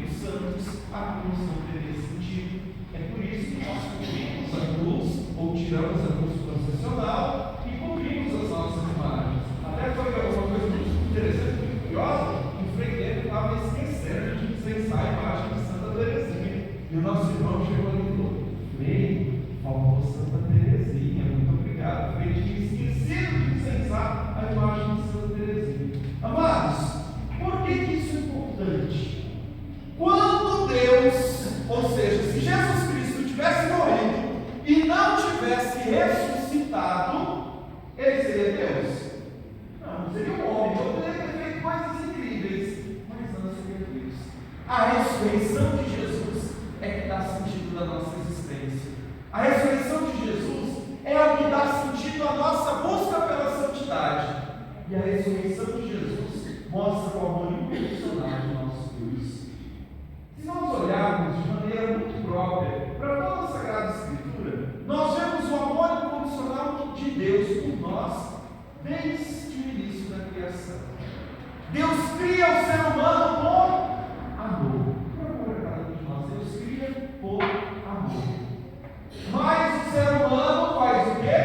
cumpridos santos, a cruz não teria sentido. É por isso que nós cumprimos a cruz, ou tiramos a cruz processional e cumprimos as nossas imagens. Até foi uma coisa muito interessante, muito curiosa, o Frei Guilherme estava esquecendo de incensar a imagem de Santa Teresinha. E o nosso irmão chegou ali e falou: Frei, faltou Santa Teresinha, muito obrigado. Frei tinha esquecido de incensar a imagem de Santa Teresinha. Amados, por que isso é importante? Quando Deus, ou seja, se Jesus Cristo tivesse morrido e não tivesse ressuscitado, ele seria Deus? Não, seria um homem, então poderia ter feito coisas incríveis, mas não seria Deus. A ressurreição de Jesus é que dá sentido na nossa existência. A ressurreição de Jesus é o que dá sentido à nossa busca pela santidade. E a ressurreição de Jesus mostra o amor incondicional de nosso Deus. Se nós olharmos de maneira muito própria para toda a Sagrada Escritura, nós vemos o amor incondicional de Deus por nós desde o início da criação. Deus cria o ser humano por amor. Por amor a cada um de nós, Deus cria por amor. Mas o ser humano faz o quê?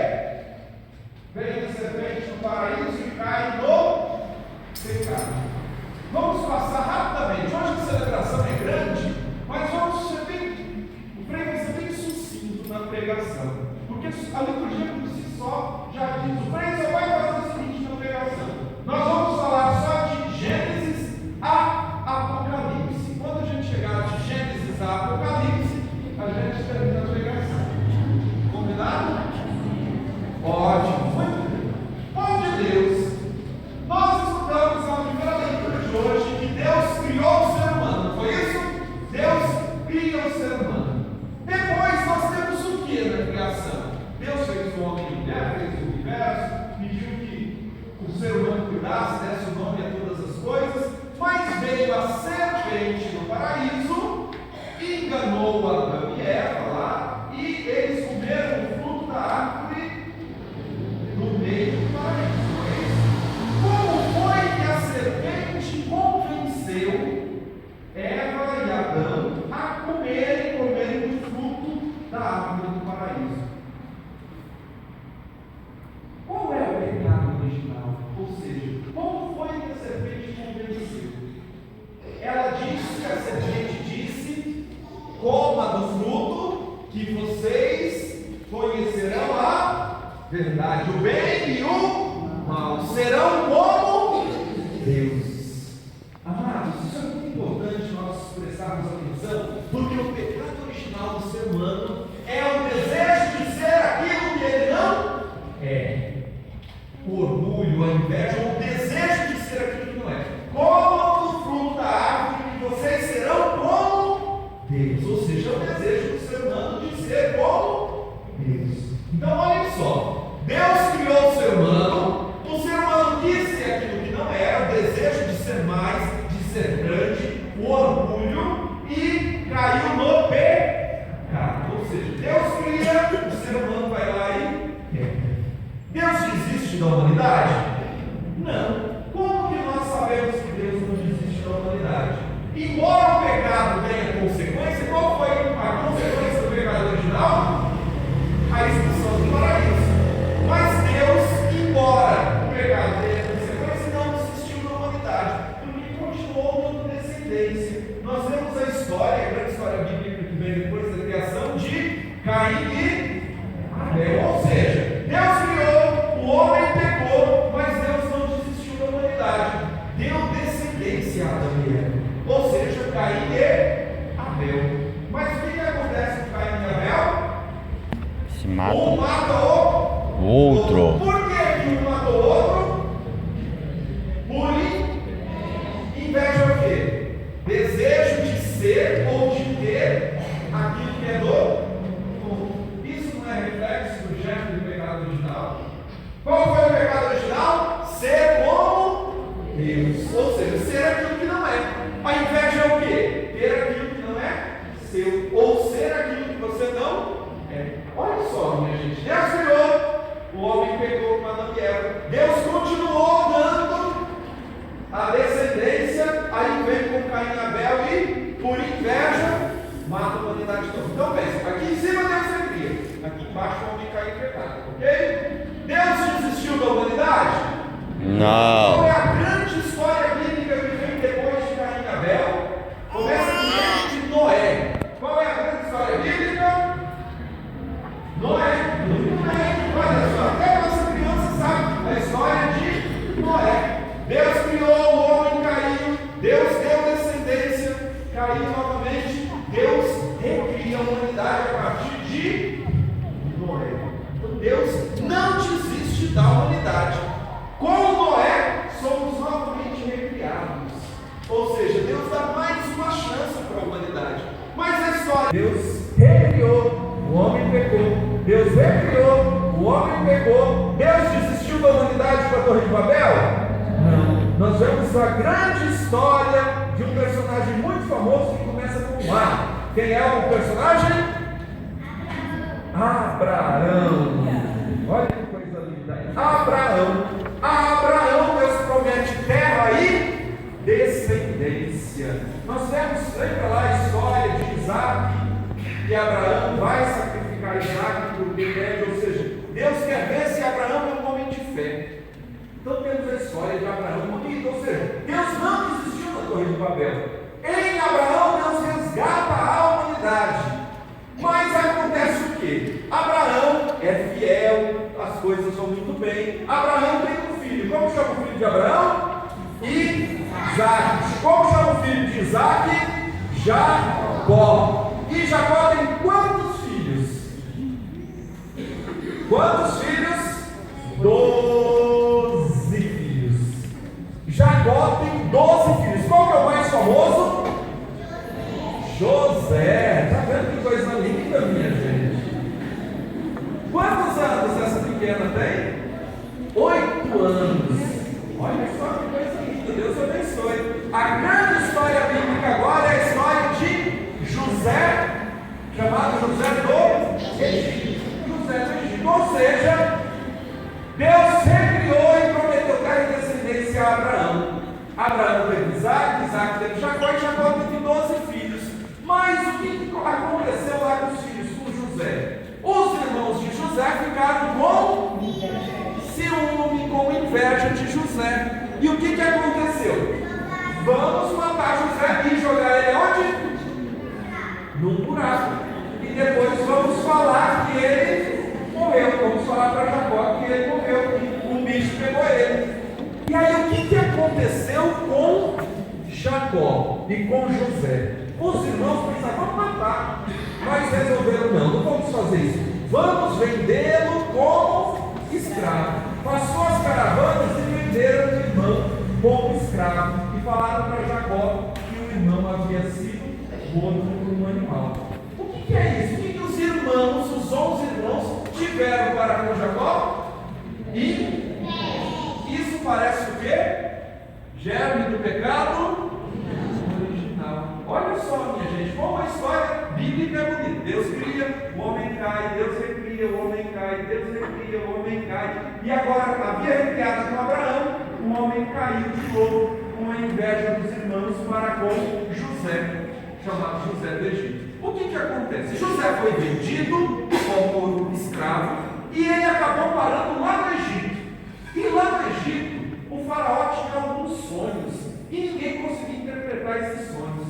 Vem a serpente no paraíso e cai no pecado. Vamos passar rapidamente. Hoje a celebração é grande, mas vamos ser bem, o Frei vai ser bem sucinto na pregação, porque a liturgia por si só já diz. O Frei só vai fazer o seguinte na pregação: nós vamos falar só de Gênesis a Apocalipse. Quando a gente chegar de Gênesis a Apocalipse, a gente termina a pregação. Combinado? Ótimo, muito bem. Povo de Deus, nós estudamos a primeira leitura de hoje que Deus criou o ser humano, não foi isso? Deus cria o ser humano. Depois nós temos o que na criação? Deus fez o homem e a mulher, fez o universo, pediu que o ser humano cuidasse, desse o nome a todas as coisas, mas veio a serpente no paraíso, enganou Adão e Eva lá, e eles comeram o fruto da árvore no meio do paraíso. Como foi que a serpente convenceu Eva e Adão a comerem do fruto da árvore do paraíso? Qual é o pecado original? Ou seja, como foi que a serpente convenceu? Ela disse, a serpente disse: coma do fruto que vocês conhecerão a verdade, o bem e o mal, serão como Deus. Amados, isso é muito importante nós prestarmos atenção, porque o pecado original do ser humano é o desejo de ser aquilo que ele não é. O orgulho, a inveja, o desejo de ser aquilo que não é. Comam do fruto da árvore que vocês serão como Deus. Ou seja, é o desejo do ser humano de ser como Deus. Então olhem só, Deus criou o ser humano quis ser aquilo que não era, o desejo de ser mais, de ser grande, o orgulho, e caiu no pecado. Ou seja, Deus cria, o ser humano vai lá e quebra. Deus desiste da humanidade? Não. Como que nós sabemos que Deus não desiste da humanidade? Embora o pecado tenha consequência, qual foi a consequência do pecado original? A expulsão do paraíso. Mas Deus, embora o pecado tenha consequência, não desistiu da humanidade, porque continuou dando descendência. Nós vemos a história, a grande história bíblica que vem depois da criação de Caim e Abel. Ou seja, Deus criou, o homem pecou, mas Deus não desistiu da humanidade. Deu descendência a Adão e Eva. Ou seja, Caim e Abel. Mas o que acontece com Caim e Abel? Se mata. Um mata o outro. Por que um mata o outro? Por inveja o quê? Desejo de ser ou de ter aquilo que é do outro. Isso não é reflexo do gesto do pecado original? Qual foi o pecado original? Ser como Deus. Ou seja, ser aquilo que não é. A inveja é o quê? Ter aquilo que não é seu. Ou ser aquilo que você não é. Olha só, minha gente. Deus criou, o homem pecou com Adão e Eva. Deus continuou dando a descendência. Aí veio com Caim e Abel e por Não. Qual é a grande história bíblica que vem depois de Caim e Abel? Começa com o nome de Noé. Qual é a grande história bíblica? Noé. Olha só, até a nossa criança sabe a história de Noé. Deus criou o homem, caiu. Deus deu descendência, caiu novamente. Deus recria a humanidade a partir de Noé. Então Deus não desiste da humanidade. Com Noé, somos novamente recriados. Ou seja, Deus dá mais uma chance para a humanidade. Mas a história... Deus recriou, o homem pecou. Deus recriou, o homem pecou. Deus desistiu da humanidade para a Torre de Babel? Não. Nós vemos a grande história de um personagem muito famoso que começa com A. Quem é o personagem? Abraão. Olha que coisa linda. Abraão. A Abraão Deus promete terra e descendência. Nós vemos, lembra lá a história de Isaac, que Abraão vai sacrificar Isaac por pede, ou seja, Deus quer ver se Abraão é um homem de fé. Então temos a história de Abraão morrido, ou seja, Deus não desistiu da Torre de Babel. Em Abraão Deus resgata a humanidade. Mas acontece o quê? Abraão é fiel, as coisas vão muito bem. Abraão tem um filho. Como chama o filho de Abraão? Isaac. Como chama o filho de Isaac? Jacó. E Jacó tem quantos filhos? Quantos filhos? 12 filhos. Jacó tem 12 filhos. Qual que é o mais famoso? José. Está vendo que coisa linda, minha gente? Quantos anos essa pequena tem? 8 anos. Olha só que coisa linda. Deus abençoe. A grande história bíblica agora é a história de José, chamado José do Egito. José do Egito. Ou seja, Deus recriou e prometeu terra e descendência a Abraão. Abraão teve Isaac, Isaac teve Jacó e Jacó teve 12 filhos. Mas o que aconteceu lá com os filhos, com José? Os irmãos de José ficaram com ciúme, com inveja de José. E o que aconteceu? Vamos matar José e jogar ele onde? Num buraco. E depois vamos falar que ele morreu. Vamos falar para Jacó que ele morreu, que o bicho pegou ele. E aí o que aconteceu com Jacó e com José? Os irmãos pensaram, vamos matar. Mas resolveram, não vamos fazer isso. Vamos vendê-lo como escravo. Passou as caravanas e venderam o irmão como escravo. E falaram para Jacó que o irmão havia sido morto por um animal. O que é isso? O que os irmãos, os 11 irmãos, tiveram para com Jacó? E isso parece o quê? Germe do pecado original. Olha só, minha gente, como a história bíblica é bonita. Deus cria, o homem cai, Deus recria, o homem cai, Deus recria, o homem cai. E agora havia recriado com Abraão, o homem caiu de novo com a inveja dos irmãos para com José, chamado José do Egito. O que acontece? José foi vendido como escravo e ele acabou parando lá no Egito. E lá no Egito, o faraó tinha alguns sonhos e ninguém conseguia interpretar esses sonhos.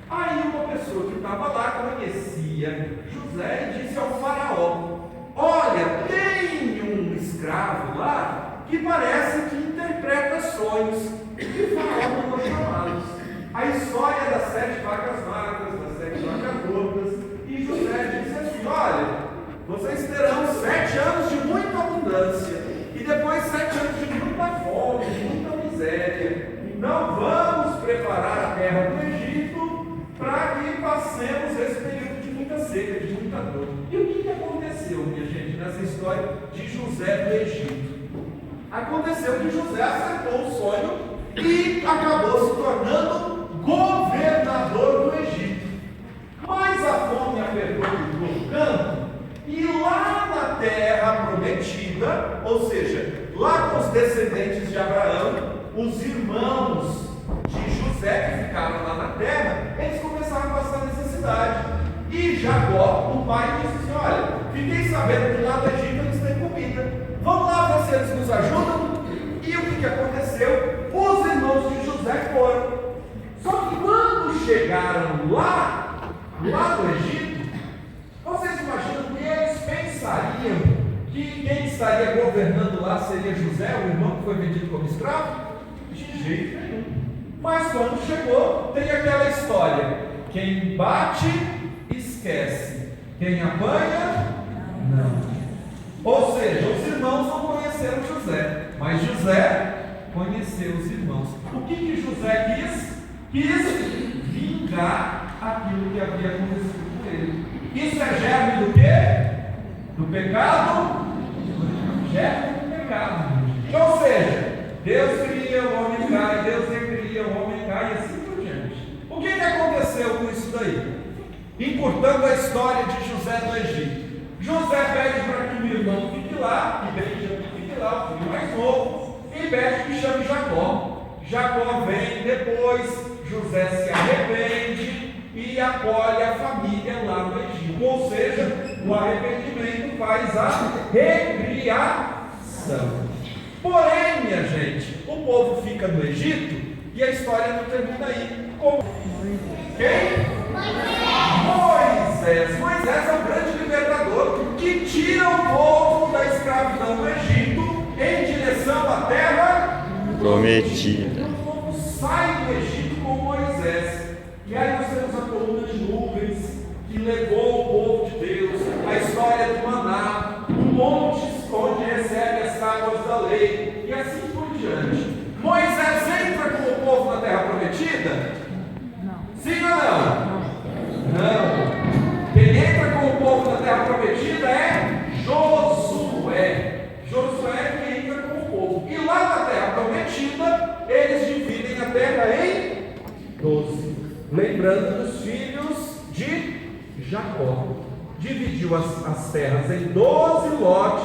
Aí uma pessoa que estava lá conhecia José e disse ao faraó: olha, tem um escravo lá que parece que interpreta sonhos. E o faraó mandou chamá-los. A história das 7 vacas magras, das 7 vacas gordas. E José disse assim: olha, vocês terão 7 anos de muita abundância e depois 7 anos de muita fome, de muita miséria. Então vamos preparar a terra do Egito para que passemos esse período de muita seca, de muita dor. E o que aconteceu, minha gente, nessa história de José do Egito? Aconteceu que José acertou o sonho e acabou se tornando governador do Egito. Mas a fome apertou por todo canto, e lá na terra prometida, ou seja, lá com os descendentes de Abraão, os irmãos de José que ficaram lá na terra, eles começaram a passar necessidade. E Jacó, o pai, disse assim: olha, fiquei sabendo que lá no Egito eles têm comida, vamos lá ver se eles nos ajudam. E o que aconteceu? foi vendido como escravo? De jeito nenhum. Mas quando chegou, tem aquela história: quem bate, esquece. Quem apanha, não. Ou seja, os irmãos não conheceram José, mas José conheceu os irmãos. O que José quis? Quis vingar aquilo que havia acontecido com ele. Isso é germe do quê? Do pecado? Germe do pecado. Ou seja, Deus cria, o homem cai, Deus recria, o homem cai, e assim por diante. O que aconteceu com isso daí? Encurtando a história de José no Egito. José pede para que o irmão fique lá, e Benjamim fique lá, o filho mais novo, e pede que chame Jacó. Jacó vem depois, José se arrepende e acolhe a família lá no Egito. Ou seja, o arrependimento faz a recriação. Porém, minha gente, o povo fica no Egito e a história não termina aí. Como? Quem? Moisés. Moisés é o grande libertador que tira o povo da escravidão do Egito em direção à terra prometida. O povo sai do Egito com Moisés. E aí nós temos a coluna de nuvens que levou o povo de Deus, a história do maná, um monte onde recebe as tábuas da lei, e assim por diante. Moisés entra com o povo na terra prometida? Não. Sim ou não? Não. Quem entra com o povo na terra prometida é Josué. Josué é quem entra com o povo. E lá na terra prometida, eles dividem a terra em 12. Lembrando dos filhos de Jacó. Dividiu as terras em 12 lotes